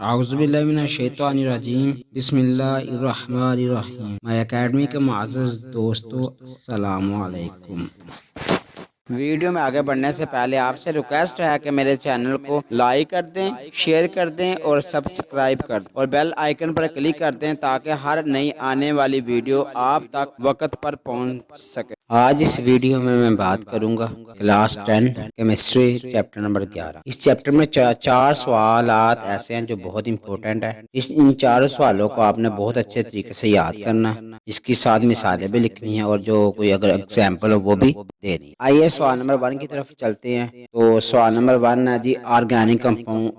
اعوذ باللہ من الشیطان الرجیم، بسم اللہ الرحمن الرحیم۔ مائی اکیڈمی کے معزز دوستو، السلام علیکم۔ ویڈیو میں آگے بڑھنے سے پہلے آپ سے ریکویسٹ ہے کہ میرے چینل کو لائک کر دیں، شیئر کر دیں اور سبسکرائب کر دیں اور بیل آئیکن پر کلک کر دیں تاکہ ہر نئی آنے والی ویڈیو آپ تک وقت پر پہنچ سکے۔ آج اس ویڈیو میں بات کروں گا کلاس 10 کیمسٹری چیپٹر نمبر 11۔ اس چیپٹر میں چار سوالات ایسے ہیں جو بہت امپورٹنٹ ہیں۔ ان چار سوالوں کو آپ نے بہت اچھے طریقے سے یاد کرنا ہے، اس کی ساتھ مثالیں بھی لکھنی ہیں اور جو کوئی اگر ایگزامپل ہو وہ بھی دینی۔ آئیے سوال نمبر 1 کی طرف چلتے ہیں۔ تو سوال نمبر 1 ہے جی، آرگینک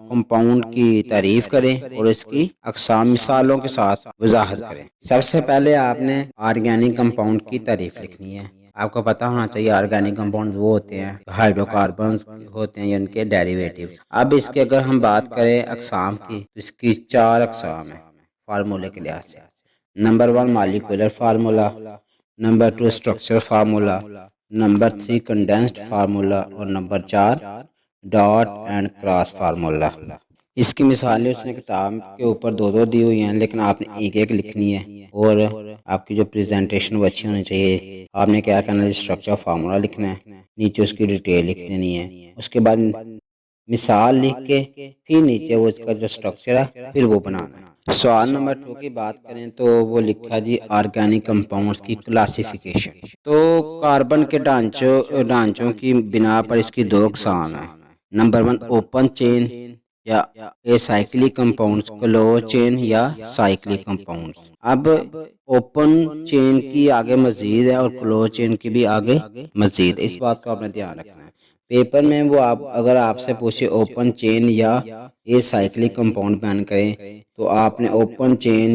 کمپاؤنڈ کی تعریف کریں اور اس کی اقسام مثالوں کے ساتھ وضاحت کریں۔ سب سے پہلے آپ نے آرگینک کمپاؤنڈ کی تعریف لکھنی ہے۔ آپ کو پتا ہونا چاہیے آرگینک کمپاؤنڈز وہ ہوتے ہیں ہائیڈرو کاربنز ہوتے ہیں یا ان کے ڈیریویٹیوز۔ اب اس کے اگر ہم بات کریں اقسام کی تو اس کی 4 اقسام ہیں فارمولے کے لحاظ سے۔ Number 1 molecular formula, number 2 structure formula, number 3 condensed formula اور number 4 dot and cross formula. اس کی مثالیں اس نے کتاب کے اوپر 2 دی ہوئی ہیں، لیکن آپ نے ایک لکھنی ہے اور آپ کی جو پریزنٹیشن وہ اچھی ہونی چاہیے۔ آپ نے کیا کرنا ہے، اسٹرکچر فارمولا لکھنا ہے، نیچے اس کی ڈیٹیل لکھ دینی ہے، اس کے بعد مثال لکھ کے پھر نیچے وہ اس کا جو اسٹرکچر ہے پھر وہ بنانا ہے۔ سوال نمبر 2 کی بات کریں تو وہ لکھا جی آرگینک کمپاؤنڈز کی کلاسیفیکیشن۔ تو کاربن کے ڈھانچوں کی بنا پر اس کی 2 اقسام ہیں۔ نمبر 1 اوپن چین یا اے سائیکلک کمپاؤنڈز، کلوز چین یا سائیکلک کمپاؤنڈز۔ اب اوپن چین کی آگے مزید ہے اور کلوز چین کی بھی آگے مزید، اس بات کو آپ نے دھیان رکھنا ہے۔ پیپر میں وہ اگر آپ سے پوچھے اوپن چین یا اے سائیکلک کمپاؤنڈ بیان کریں تو آپ نے اوپن چین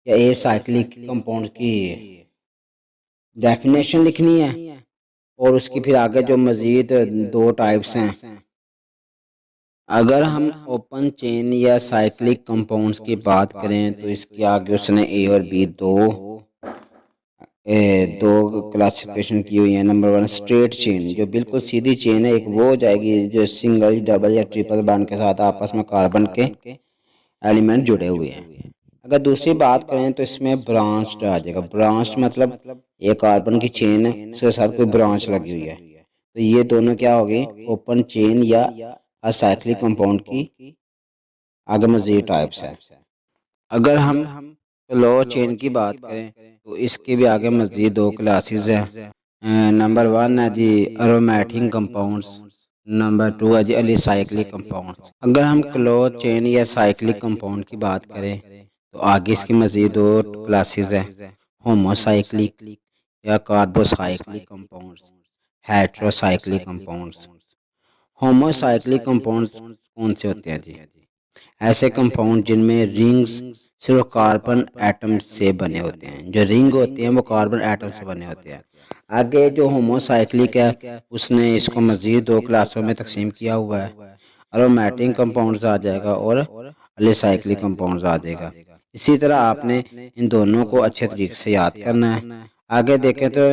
یا اے سائیکلک کمپاؤنڈ کی ڈیفینیشن لکھنی ہے اور اس کی پھر آگے جو مزید 2 ٹائپس ہیں۔ اگر ہم اوپن چین یا سائیکلک کمپاؤنڈز کی بات کریں تو اس کی آگے اس نے اے اور بی دو کلاسیفیکیشن کی ہوئی ہیں۔ نمبر 1 اسٹریٹ چین، جو بالکل سیدھی چین ہے، ایک وہ ہو جائے گی جو سنگل، ڈبل یا ٹرپل بانڈ کے ساتھ آپس میں کاربن کے ایلیمنٹ جڑے ہوئے ہیں۔ اگر دوسری بات کریں تو اس میں برانچڈ آ جائے گا۔ برانچ مطلب ایک کاربن کی چین ہے، اس کے ساتھ کوئی برانچ لگی ہوئی ہے، تو یہ دونوں کیا ہوگی، اوپن چین یا اسائیکلک کمپاؤنڈ کی آگے مزید ٹائپس ہے۔ اگر ہم کلوز چین کی بات کریں تو اس کے بھی آگے مزید 2 کلاسز ہیں۔ نمبر 1 ہے جی ارومیٹک کمپاؤنڈز، نمبر 2 ہے جی الی سائیکلک کمپاؤنڈز۔ اگر ہم کلوز چین یا سائیکلک کمپاؤنڈ کی بات کریں تو آگے اس کی مزید 2 کلاسز ہیں، ہومو سائیکلک یا carbo cyclic compounds, hetero cyclic compounds. Homo cyclic compounds کون سے ہوتے ہیں جی؟ ایسے کمپاؤنڈ جن میں رنگز صرف کاربن ایٹم سے بنے ہوتے ہیں، جو رنگ ہوتے ہیں وہ کاربن ایٹم سے بنے ہوتے ہیں۔ آگے جو ہومو سائیکلک ہے اس نے اس کو مزید 2 کلاسوں میں تقسیم کیا ہوا ہے، ارومیٹک کمپاؤنڈز آ جائے گا اور الی سائیکلک کمپاؤنڈز آ جائے گا۔ اسی طرح آپ نے ان دونوں کو اچھے طریقے سے یاد کرنا ہے۔ آگے دیکھیں تو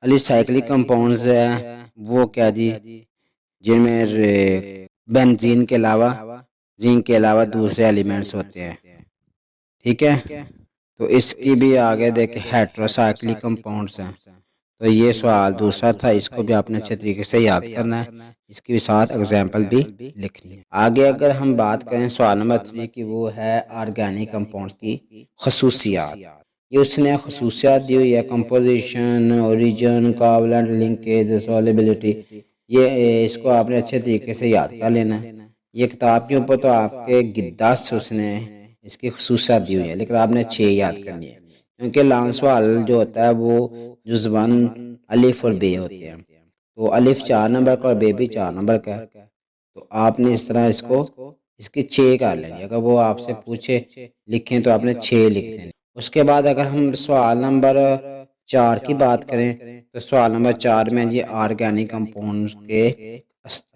الی سائیکلک کمپاؤنڈز ہیں وہ کیا جی، جن میں بنزین کے علاوہ، رنگ کے علاوہ دوسرے ایلیمنٹس ہوتے ہیں، ٹھیک ہے۔ تو اس کی بھی آگے دیکھیں ہیٹرو سائیکلک کمپاؤنڈز ہیں۔ تو یہ سوال دوسرا تھا، اس کو بھی آپ نے اچھے طریقے سے یاد کرنا ہے، اس کے ساتھ ایگزامپل بھی لکھنی ہے۔ آگے اگر ہم بات کریں سوال نمبر 3 کی، وہ ہے آرگینک کمپاؤنڈز کی خصوصیات۔ یہ اس نے خصوصیات دی ہوئی ہے، کمپوزیشن، اوریجن، کوولنٹ لنکیج، سولوبلٹی۔ یہ اس کو آپ نے اچھے طریقے سے یاد کر لینا ہے۔ یہ کتاب کے اوپر تو آپ کے 10 اس نے اس کی خصوصیات دی ہوئی ہے، لیکن آپ نے 6 یاد کرنی ہے، کیونکہ لانگ سوال جو ہوتا ہے وہ جزوان الف اور بے ہوتے ہیں۔ تو الف 4 نمبر کا اور بے بھی 4 نمبر کا ہے، تو آپ نے اس طرح اس کی 6 کر لینی۔ اگر وہ آپ سے پوچھے لکھیں تو آپ نے 6 لکھ دینی۔ اس کے بعد اگر ہم سوال نمبر 4 کی بات کریں تو سوال نمبر 4 میں جی آرگینک کمپاؤنڈز کے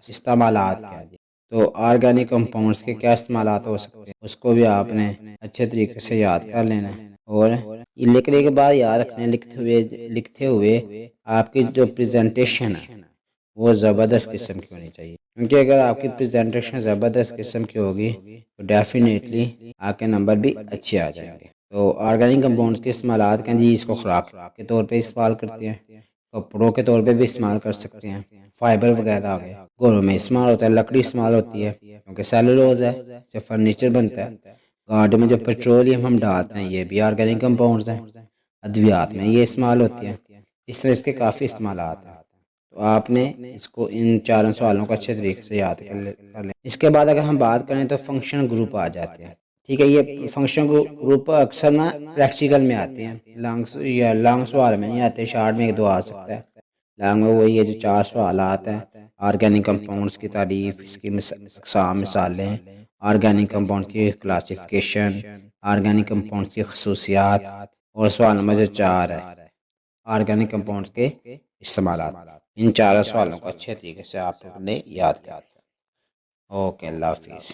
استعمالات کیا جی؟ تو آرگینک کمپاؤنڈز کے کیا استعمالات ہو سکتے ہیں، اس کو بھی آپ نے اچھے طریقے سے یاد کر لینا ہے۔ اور یہ لکھنے کے بعد یاد رکھنے، لکھتے ہوئے آپ کی جو پریزنٹیشن ہے وہ زبردست قسم کی ہونی چاہیے، کیونکہ اگر آپ کی پریزنٹیشن زبردست قسم کی ہوگی تو ڈیفینیٹلی آپ کے نمبر بھی اچھے آ جائیں گے۔ تو آرگینک کمپاؤنڈز کے استعمالات ہیں جی، اس کو خوراک کے طور پہ استعمال کرتے ہیں، کپڑوں کے طور پہ بھی استعمال کر سکتے ہیں، فائبر وغیرہ آ گئے، گھروں میں استعمال ہوتا ہے، لکڑی استعمال ہوتی ہے کیونکہ سیلولوز ہے، سے فرنیچر بنتا ہے، گارڈن میں جو پیٹرولیم ہم ڈالتے ہیں یہ بھی آرگینک کمپاؤنڈز ہیں، ادویات میں یہ استعمال ہوتی ہیں، اس طرح اس کے کافی استعمالات ہیں۔ تو آپ نے اس کو ان چاروں سوالوں کو اچھے طریقے سے یاد کر لیں۔ اس کے بعد اگر ہم بات کریں تو فنکشن گروپ آ جاتے ہیں، ٹھیک ہے، یہ فنکشن گروپ اکثر نا پریکٹیکل میں آتے ہیں، لانگ سوال میں نہیں آتے، شارٹ میں ایک دو آ سکتا ہے۔ لانگ میں وہی ہے جو چار سوالات ہیں، آرگینک کمپاؤنڈز کی تعریف، اس کی اقسام مثالیں، آرگینک کمپاؤنڈ کی کلاسیفیکیشن، آرگینک کمپاؤنڈز کی خصوصیات، اور سوال نمبر جو 4 ہے آرگینک کمپاؤنڈز کے استعمالات۔ ان چاروں سوالوں کو اچھے طریقے سے آپ نے یاد کر۔ اوکے، اللہ حافظ۔